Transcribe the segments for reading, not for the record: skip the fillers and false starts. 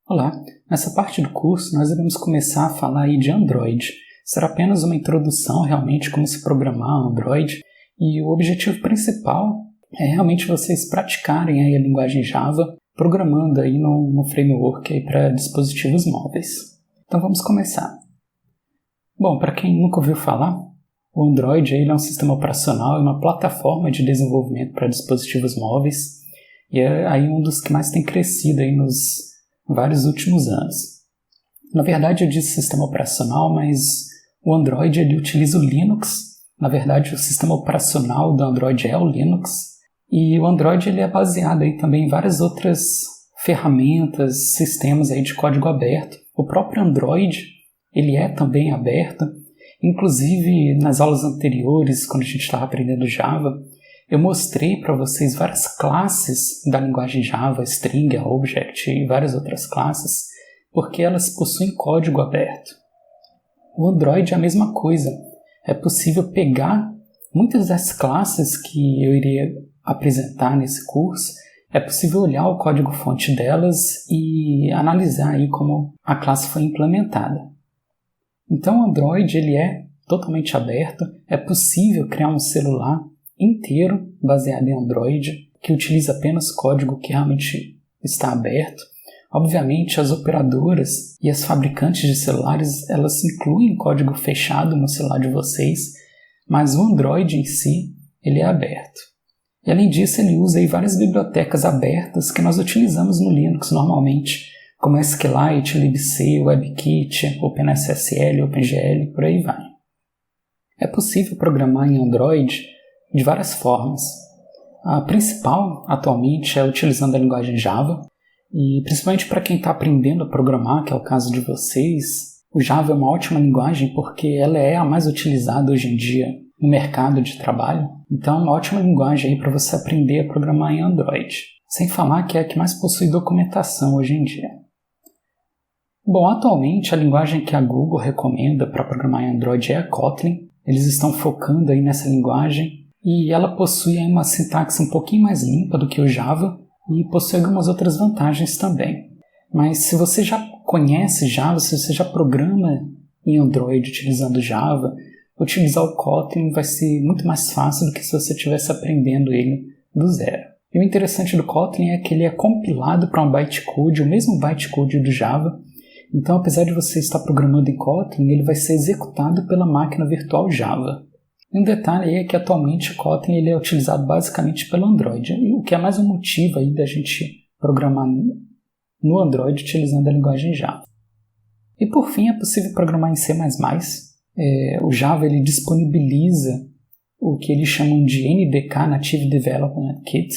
Olá, nessa parte do curso nós iremos começar a falar aí de Android. Será apenas uma introdução realmente como se programar Android e o objetivo principal é realmente vocês praticarem aí a linguagem Java programando aí no framework aí para dispositivos móveis. Então vamos começar. Bom, para quem nunca ouviu falar, o Android ele é um sistema operacional e uma plataforma de desenvolvimento para dispositivos móveis e é aí um dos que mais tem crescido aí nos vários últimos anos. Na verdade eu disse sistema operacional, mas o Android ele utiliza o Linux. Na verdade o sistema operacional do Android é o Linux. E o Android ele é baseado aí também em várias outras ferramentas, sistemas aí de código aberto. O próprio Android ele é também aberto. Inclusive nas aulas anteriores, quando a gente estava aprendendo Java, eu mostrei para vocês várias classes da linguagem Java, String, Object e várias outras classes, porque elas possuem código aberto. O Android é a mesma coisa. É possível pegar muitas das classes que eu iria apresentar nesse curso, é possível olhar o código-fonte delas e analisar aí como a classe foi implementada. Então o Android ele é totalmente aberto, é possível criar um celular inteiro baseado em Android, que utiliza apenas código que realmente está aberto. Obviamente as operadoras e as fabricantes de celulares elas incluem código fechado no celular de vocês, mas o Android em si ele é aberto. E além disso ele usa aí várias bibliotecas abertas que nós utilizamos no Linux normalmente, como SQLite, libc, WebKit, OpenSSL, OpenGL, por aí vai. É possível programar em Android de várias formas. A principal atualmente é utilizando a linguagem Java, e principalmente para quem está aprendendo a programar, que é o caso de vocês, o Java é uma ótima linguagem porque ela é a mais utilizada hoje em dia no mercado de trabalho, então é uma ótima linguagem para você aprender a programar em Android, sem falar que é a que mais possui documentação hoje em dia. Bom, atualmente a linguagem que a Google recomenda para programar em Android é a Kotlin. Eles estão focando aí nessa linguagem e ela possui aí uma sintaxe um pouquinho mais limpa do que o Java e possui algumas outras vantagens também. Mas se você já conhece Java, se você já programa em Android utilizando Java, utilizar o Kotlin vai ser muito mais fácil do que se você estivesse aprendendo ele do zero. E o interessante do Kotlin é que ele é compilado para um bytecode, o mesmo bytecode do Java. Então, apesar de você estar programando em Kotlin, ele vai ser executado pela máquina virtual Java. Um detalhe aí é que atualmente o Kotlin ele é utilizado basicamente pelo Android, o que é mais um motivo aí da gente programar no Android utilizando a linguagem Java. E por fim, é possível programar em C++. O Java ele disponibiliza o que eles chamam de NDK, Native Development Kit,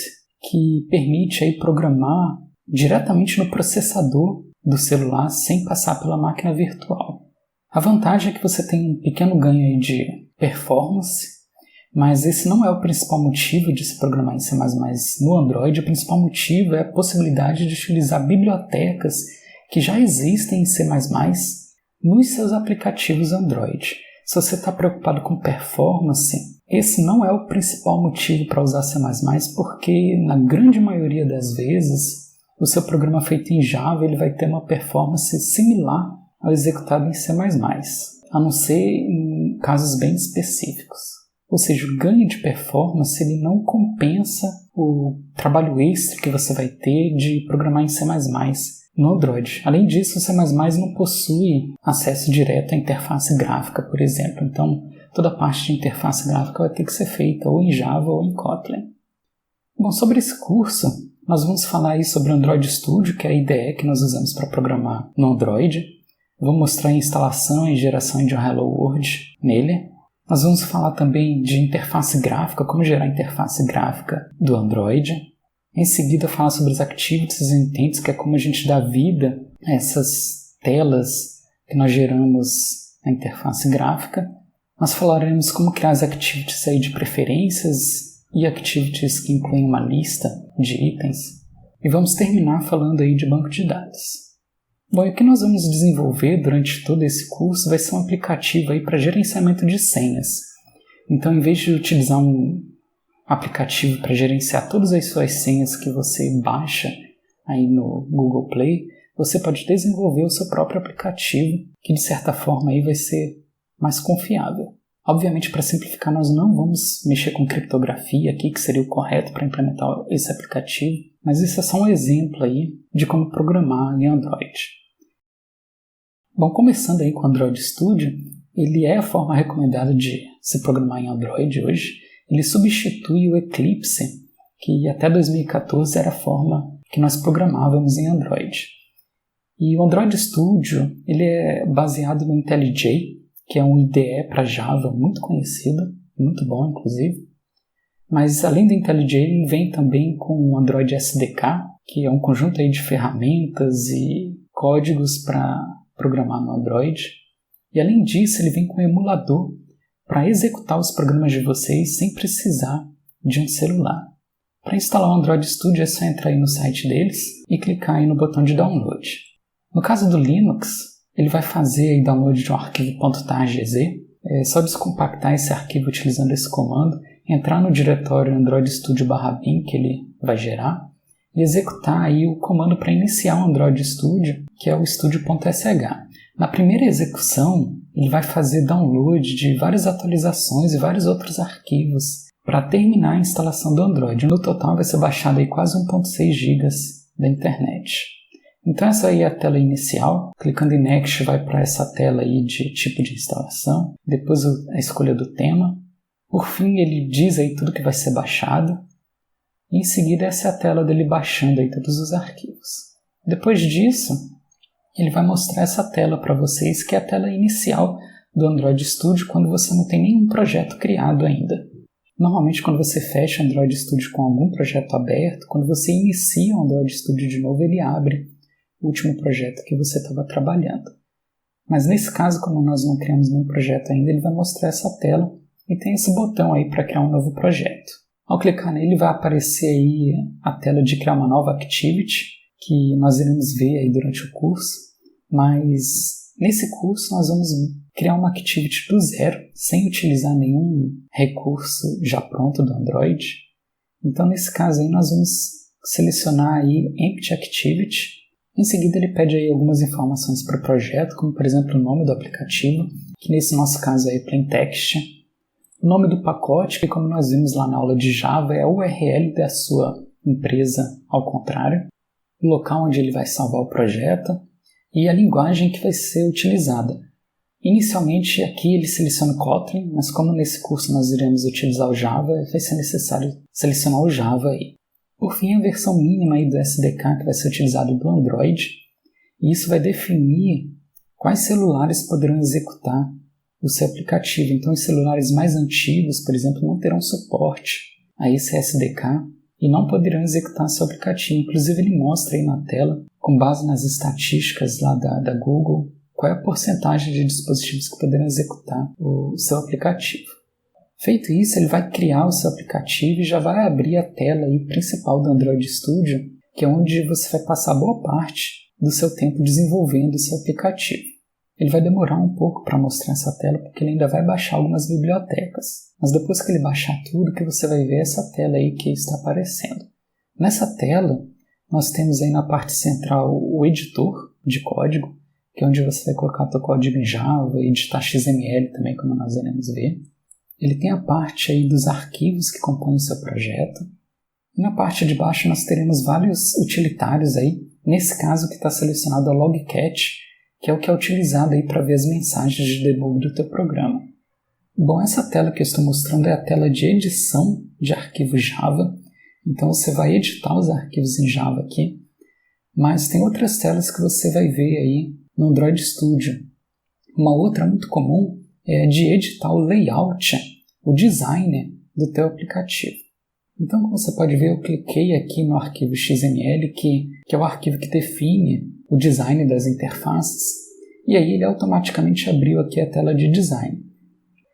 que permite aí programar diretamente no processador do celular sem passar pela máquina virtual. A vantagem é que você tem um pequeno ganho aí de performance, mas esse não é o principal motivo de se programar em C++ no Android. O principal motivo é a possibilidade de utilizar bibliotecas que já existem em C++ nos seus aplicativos Android. Se você está preocupado com performance, esse não é o principal motivo para usar C++, porque na grande maioria das vezes o seu programa feito em Java ele vai ter uma performance similar ao executado em C++, a não ser em casos bem específicos. Ou seja, o ganho de performance ele não compensa o trabalho extra que você vai ter de programar em C++ no Android. Além disso, o C++ não possui acesso direto à interface gráfica, por exemplo. Então, toda a parte de interface gráfica vai ter que ser feita ou em Java ou em Kotlin. Bom, sobre esse curso, nós vamos falar aí sobre o Android Studio, que é a IDE que nós usamos para programar no Android. Vou mostrar a instalação e geração de um Hello World nele. Nós vamos falar também de interface gráfica, como gerar interface gráfica do Android. Em seguida, falar sobre os Activities e Intents, que é como a gente dá vida a essas telas que nós geramos na interface gráfica. Nós falaremos como criar as Activities aí de preferências e Activities que incluem uma lista de itens. E vamos terminar falando aí de banco de dados. Bom, e o que nós vamos desenvolver durante todo esse curso vai ser um aplicativo aí para gerenciamento de senhas. Então, em vez de utilizar um aplicativo para gerenciar todas as suas senhas que você baixa aí no Google Play, você pode desenvolver o seu próprio aplicativo, que de certa forma aí vai ser mais confiável. Obviamente, para simplificar, nós não vamos mexer com criptografia aqui, que seria o correto para implementar esse aplicativo, mas isso é só um exemplo aí de como programar em Android. Bom, começando aí com o Android Studio, ele é a forma recomendada de se programar em Android hoje. Ele substitui o Eclipse, que até 2014 era a forma que nós programávamos em Android. E o Android Studio ele é baseado no IntelliJ, que é um IDE para Java muito conhecido, muito bom inclusive. Mas além do IntelliJ, ele vem também com o Android SDK, que é um conjunto aí de ferramentas e códigos para programar no Android. E além disso, ele vem com um emulador para executar os programas de vocês sem precisar de um celular. Para instalar o Android Studio é só entrar aí no site deles e clicar aí no botão de download. No caso do Linux, ele vai fazer aí download de um arquivo .targz. É só descompactar esse arquivo utilizando esse comando, entrar no diretório Android Studio /bin que ele vai gerar e executar aí o comando para iniciar o Android Studio, que é o studio.sh. Na primeira execução, ele vai fazer download de várias atualizações e vários outros arquivos para terminar a instalação do Android. No total vai ser baixado aí quase 1.6 GB da internet. Então essa aí é a tela inicial. Clicando em Next vai para essa tela aí de tipo de instalação. Depois a escolha do tema. Por fim ele diz aí tudo que vai ser baixado. E em seguida essa é a tela dele baixando aí todos os arquivos. Depois disso, ele vai mostrar essa tela para vocês, que é a tela inicial do Android Studio quando você não tem nenhum projeto criado ainda. Normalmente quando você fecha o Android Studio com algum projeto aberto, quando você inicia o Android Studio de novo, ele abre o último projeto que você estava trabalhando. Mas nesse caso, como nós não criamos nenhum projeto ainda, ele vai mostrar essa tela e tem esse botão aí para criar um novo projeto. Ao clicar nele vai aparecer aí a tela de criar uma nova activity, que nós iremos ver aí durante o curso, mas nesse curso nós vamos criar uma activity do zero, sem utilizar nenhum recurso já pronto do Android. Então nesse caso aí nós vamos selecionar aí Empty Activity. Em seguida ele pede aí algumas informações para o projeto, como por exemplo o nome do aplicativo, que nesse nosso caso é Plaintext, o nome do pacote, que como nós vimos lá na aula de Java é a URL da sua empresa ao contrário, o local onde ele vai salvar o projeto e a linguagem que vai ser utilizada. Inicialmente aqui ele seleciona o Kotlin, mas como nesse curso nós iremos utilizar o Java, vai ser necessário selecionar o Java aí. Por fim, a versão mínima aí do SDK que vai ser utilizado do Android, e isso vai definir quais celulares poderão executar o seu aplicativo. Então, os celulares mais antigos, por exemplo, não terão suporte a esse SDK e não poderão executar seu aplicativo. Inclusive, ele mostra aí na tela, com base nas estatísticas lá da Google, qual é a porcentagem de dispositivos que poderão executar o seu aplicativo. Feito isso, ele vai criar o seu aplicativo e já vai abrir a tela aí principal do Android Studio, que é onde você vai passar boa parte do seu tempo desenvolvendo o seu aplicativo. Ele vai demorar um pouco para mostrar essa tela, porque ele ainda vai baixar algumas bibliotecas. Mas depois que ele baixar tudo, que você vai ver essa tela aí que está aparecendo. Nessa tela, nós temos aí na parte central o editor de código, que é onde você vai colocar o seu código em Java e editar XML também, como nós iremos ver. Ele tem a parte aí dos arquivos que compõem o seu projeto. E na parte de baixo nós teremos vários utilitários aí. Nesse caso que está selecionado a Logcat, que é o que é utilizado aí para ver as mensagens de debug do teu programa. Bom, essa tela que eu estou mostrando é a tela de edição de arquivos Java. Então você vai editar os arquivos em Java aqui. Mas tem outras telas que você vai ver aí no Android Studio. Uma outra muito comum é de editar o layout, o design do teu aplicativo. Então, como você pode ver, eu cliquei aqui no arquivo XML, que é o arquivo que define o design das interfaces, e aí ele automaticamente abriu aqui a tela de design.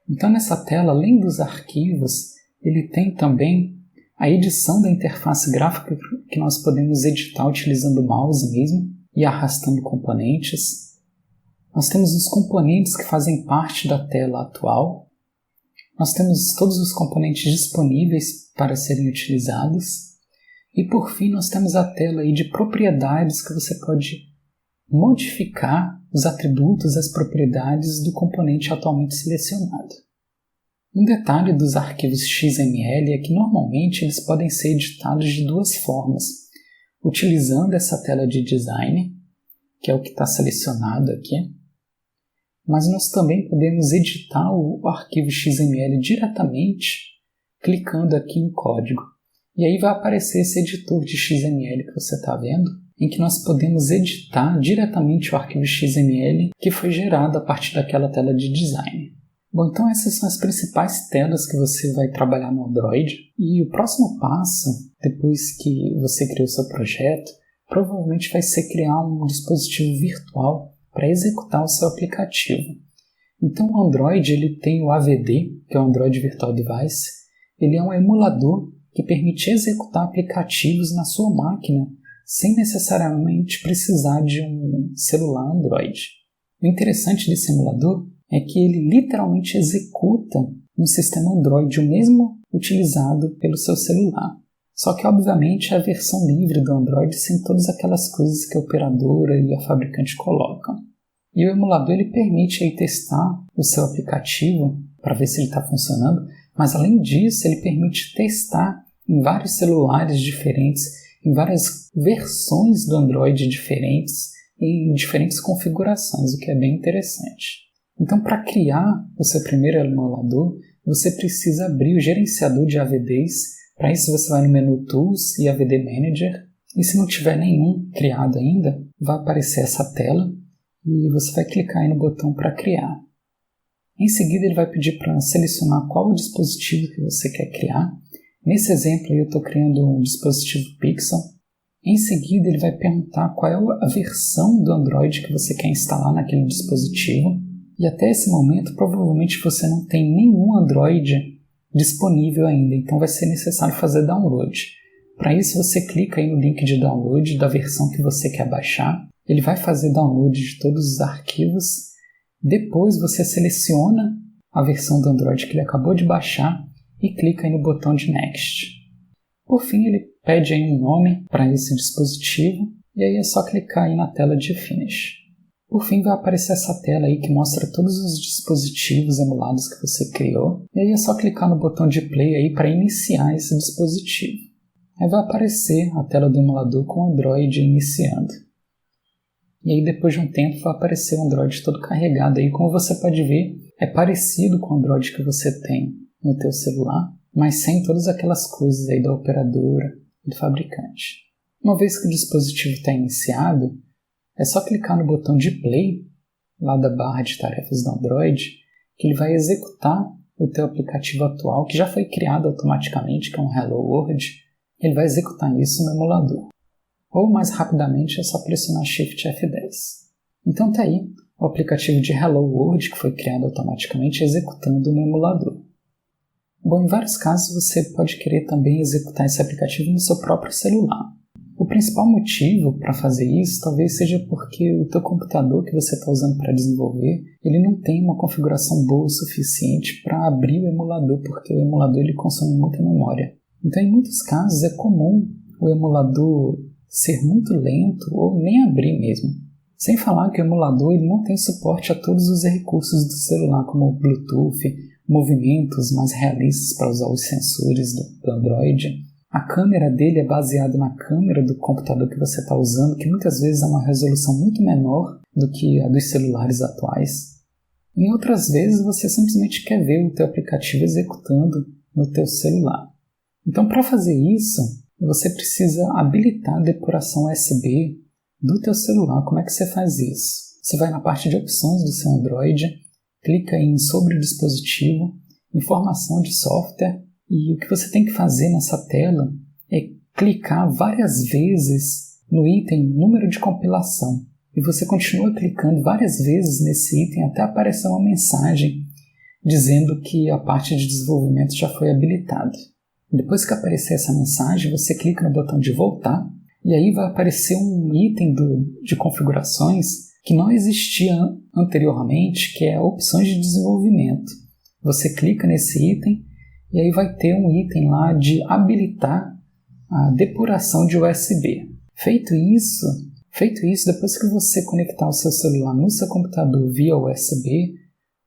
Então, nessa tela, além dos arquivos, ele tem também a edição da interface gráfica que nós podemos editar utilizando o mouse mesmo e arrastando componentes. Nós temos os componentes que fazem parte da tela atual. Nós temos todos os componentes disponíveis para serem utilizados. E por fim nós temos a tela aí de propriedades que você pode modificar os atributos, as propriedades do componente atualmente selecionado. Um detalhe dos arquivos XML é que normalmente eles podem ser editados de duas formas, utilizando essa tela de design, que é o que está selecionado aqui, mas nós também podemos editar o arquivo XML diretamente clicando aqui em código. E aí vai aparecer esse editor de XML que você está vendo, em que nós podemos editar diretamente o arquivo XML que foi gerado a partir daquela tela de design. Bom, então essas são as principais telas que você vai trabalhar no Android. E o próximo passo, depois que você criou seu projeto, provavelmente vai ser criar um dispositivo virtual para executar o seu aplicativo. Então o Android ele tem o AVD, que é o Android Virtual Device. Ele é um emulador que permite executar aplicativos na sua máquina sem necessariamente precisar de um celular Android. O interessante desse emulador é que ele literalmente executa um sistema Android, o mesmo utilizado pelo seu celular. Só que, obviamente, é a versão livre do Android sem todas aquelas coisas que a operadora e a fabricante colocam. E o emulador ele permite aí testar o seu aplicativo para ver se ele está funcionando, mas além disso ele permite testar em vários celulares diferentes, em várias versões do Android diferentes, em diferentes configurações, o que é bem interessante. Então, para criar o seu primeiro emulador, você precisa abrir o gerenciador de AVDs. Para isso você vai no menu Tools e AVD Manager, e se não tiver nenhum criado ainda, vai aparecer essa tela e você vai clicar aí no botão para criar. Em seguida ele vai pedir para selecionar qual o dispositivo que você quer criar. Nesse exemplo eu estou criando um dispositivo Pixel. Em seguida ele vai perguntar qual é a versão do Android que você quer instalar naquele dispositivo. E até esse momento provavelmente você não tem nenhum Android disponível ainda, então vai ser necessário fazer download. Para isso você clica aí no link de download da versão que você quer baixar, ele vai fazer download de todos os arquivos, depois você seleciona a versão do Android que ele acabou de baixar e clica aí no botão de Next. Por fim ele pede aí um nome para esse dispositivo e aí é só clicar aí na tela de Finish. Por fim, vai aparecer essa tela aí que mostra todos os dispositivos emulados que você criou. E aí é só clicar no botão de play aí para iniciar esse dispositivo. Aí vai aparecer a tela do emulador com o Android iniciando. E aí depois de um tempo vai aparecer o Android todo carregado aí. Como você pode ver, é parecido com o Android que você tem no teu celular, mas sem todas aquelas coisas aí da operadora e do fabricante. Uma vez que o dispositivo está iniciado, é só clicar no botão de play, lá da barra de tarefas do Android, que ele vai executar o teu aplicativo atual, que já foi criado automaticamente, que é um Hello World. Ele vai executar isso no emulador. Ou, mais rapidamente, é só pressionar Shift F10. Então tá aí o aplicativo de Hello World, que foi criado automaticamente, executando no emulador. Bom, em vários casos você pode querer também executar esse aplicativo no seu próprio celular. O principal motivo para fazer isso talvez seja porque o teu computador que você está usando para desenvolver, ele não tem uma configuração boa o suficiente para abrir o emulador, porque o emulador ele consome muita memória. Então, em muitos casos, é comum o emulador ser muito lento ou nem abrir mesmo. Sem falar que o emulador ele não tem suporte a todos os recursos do celular, como o Bluetooth, movimentos mais realistas para usar os sensores do Android. A câmera dele é baseada na câmera do computador que você está usando, que muitas vezes é uma resolução muito menor do que a dos celulares atuais. Em outras vezes, você simplesmente quer ver o teu aplicativo executando no teu celular. Então, para fazer isso, você precisa habilitar a depuração USB do teu celular. Como é que você faz isso? Você vai na parte de opções do seu Android, clica em sobre o dispositivo, informação de software, e o que você tem que fazer nessa tela é clicar várias vezes no item número de compilação. E você continua clicando várias vezes nesse item até aparecer uma mensagem dizendo que a parte de desenvolvimento já foi habilitada. Depois que aparecer essa mensagem, você clica no botão de voltar e aí vai aparecer um item de configurações que não existia anteriormente, que é opções de desenvolvimento. Você clica nesse item e aí vai ter um item lá de habilitar a depuração de USB. Feito isso, Feito isso, depois que você conectar o seu celular no seu computador via USB,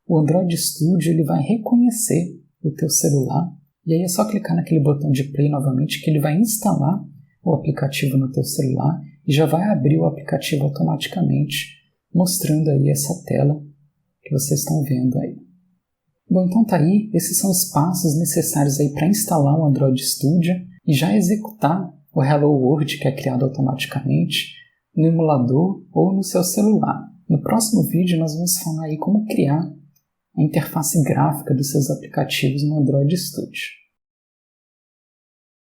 o Android Studio ele vai reconhecer o teu celular e aí é só clicar naquele botão de play novamente que ele vai instalar o aplicativo no teu celular e já vai abrir o aplicativo automaticamente, mostrando aí essa tela que vocês estão vendo aí. Bom, então tá aí, esses são os passos necessários aí para instalar o Android Studio e já executar o Hello World que é criado automaticamente no emulador ou no seu celular. No próximo vídeo nós vamos falar aí como criar a interface gráfica dos seus aplicativos no Android Studio.